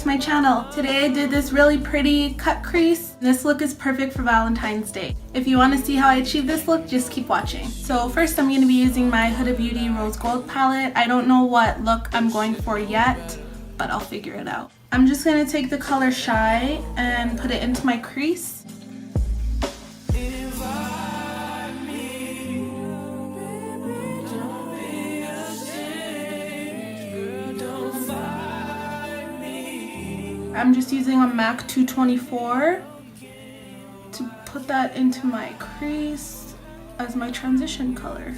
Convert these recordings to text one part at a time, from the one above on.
to my channel. Today I did this really pretty cut crease. This look is perfect for Valentine's Day. If you want to see how I achieve this look, just keep watching. So first I'm going to be using my Huda Beauty Rose Gold palette. I don't know what look I'm going for yet, but I'll figure it out. I'm just going to take the color Shy and put it into my crease. I'm just using a MAC 224 to put that into my crease as my transition color.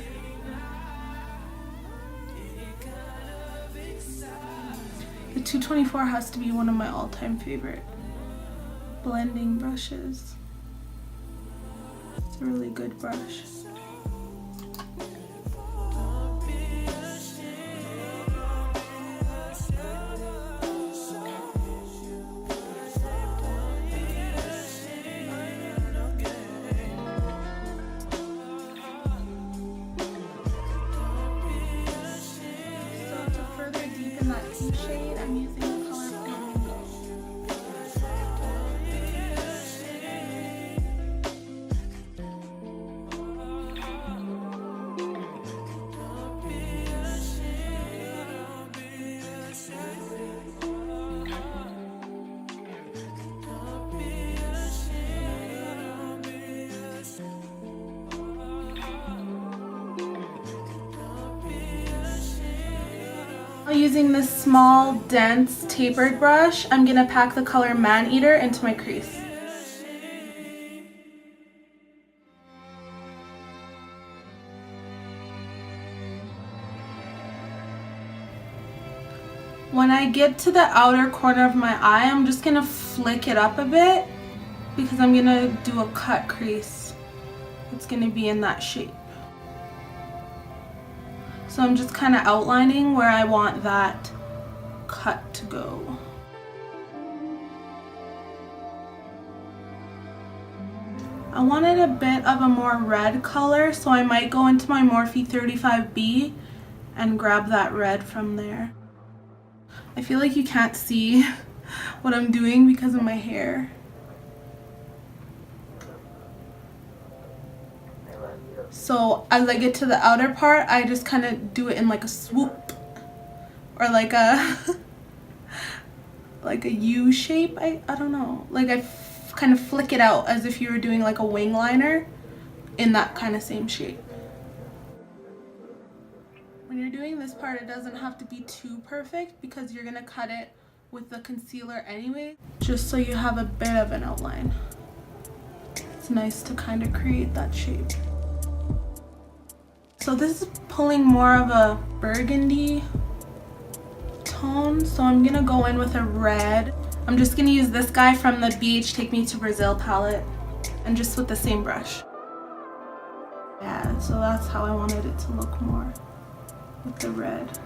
The 224 has to be one of my all-time favorite blending brushes. It's a really good brush. Shade, I'm using the color Flamingo. Using this small, dense, tapered brush, I'm going to pack the color Man Eater into my crease. When I get to the outer corner of my eye, I'm just going to flick it up a bit because I'm going to do a cut crease. It's going to be in that shape. So I'm just kind of outlining where I want that cut to go. I wanted a bit of a more red color, so I might go into my Morphe 35B and grab that red from there. I feel like you can't see what I'm doing because of my hair. So as I get to the outer part, I just kind of do it in like a swoop or like a like a U shape. I don't know. Like I kind of flick it out as if you were doing like a wing liner in that kind of same shape. When you're doing this part, it doesn't have to be too perfect because you're gonna cut it with the concealer anyway, just so you have a bit of an outline. It's nice to kind of create that shape. So this is pulling more of a burgundy tone, so I'm gonna go in with a red. I'm just gonna use this guy from the ABH Take Me to Brazil palette and just with the same brush. Yeah, so that's how I wanted it to look more with the red.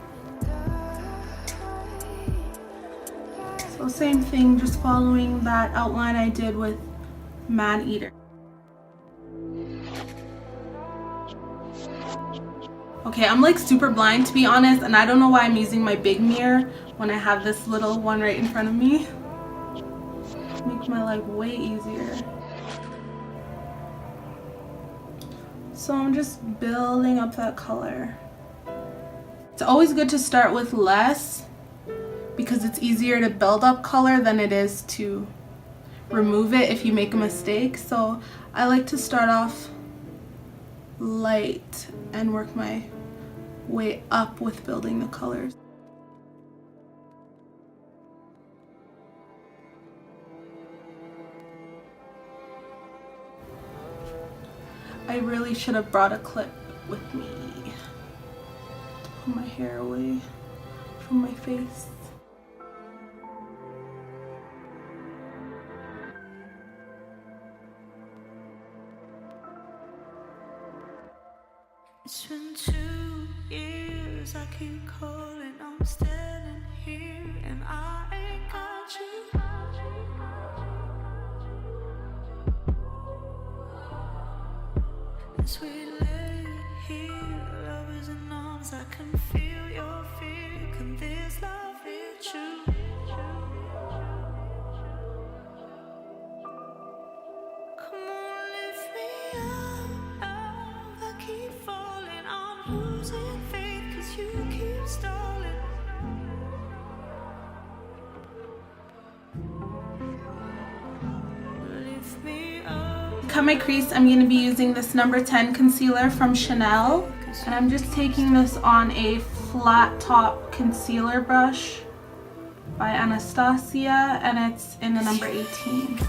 So same thing, just following that outline I did with Man Eater. Okay, I'm like super blind to be honest, and I don't know why I'm using my big mirror when I have this little one right in front of me. Makes my life way easier. So I'm just building up that color. It's always good to start with less because it's easier to build up color than it is to remove it if you make a mistake. So I like to start off light and work my way up with building the colors. I really should have brought a clip with me to pull my hair away from my face. It's been 2 years, I keep calling, I'm standing here and I ain't got you. As we lay here, lovers in arms, I can feel your fear. Can this love be true? cut my crease, I'm going to be using this number 10 concealer from Chanel. And I'm just taking this on a flat top concealer brush by Anastasia, and it's in the number 18.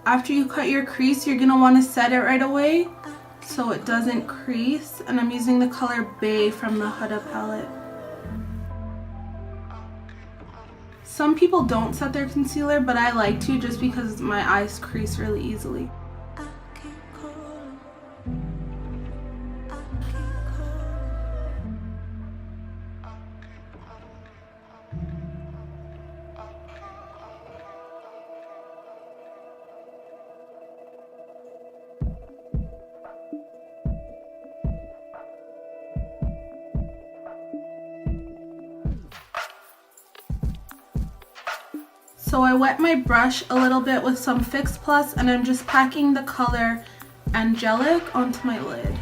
After you cut your crease, you're going to want to set it right away so it doesn't crease. And I'm using the color Bay from the Huda palette. Some people don't set their concealer, but I like to just because my eyes crease really easily. So I wet my brush a little bit with some Fix Plus, and I'm just packing the color Angelic onto my lid.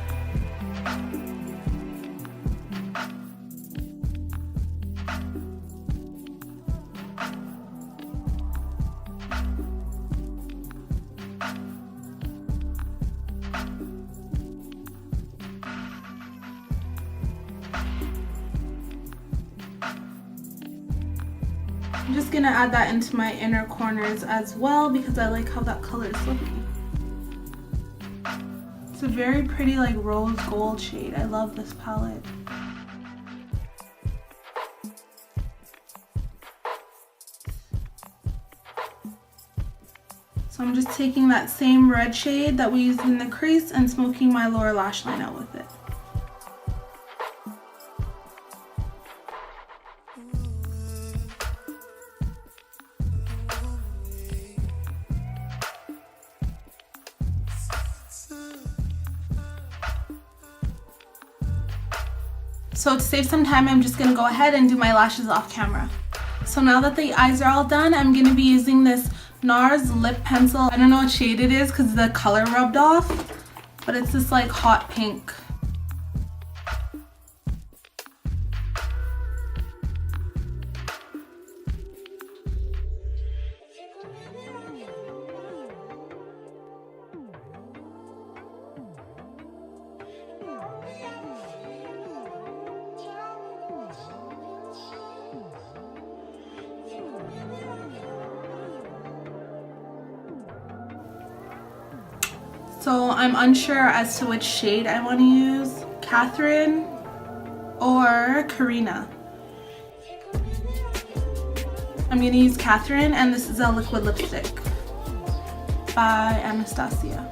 I'm just gonna add that into my inner corners as well because I like how that color is looking. It's a very pretty like rose gold shade. I love this palette. So I'm just taking that same red shade that we used in the crease and smoking my lower lash line out with it. So to save some time, I'm just going to go ahead and do my lashes off camera. So now that the eyes are all done, I'm going to be using this NARS lip pencil. I don't know what shade it is because the color rubbed off, but it's this like hot pink. So I'm unsure as to which shade I want to use, Kathryn or Carina. I'm going to use Kathryn, and this is a liquid lipstick by Anastasia.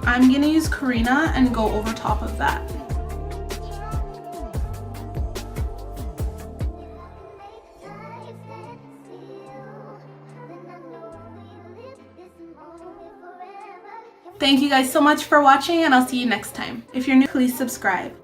I'm going to use Carina and go over top of that. Thank you guys so much for watching, and I'll see you next time. If you're new, please subscribe.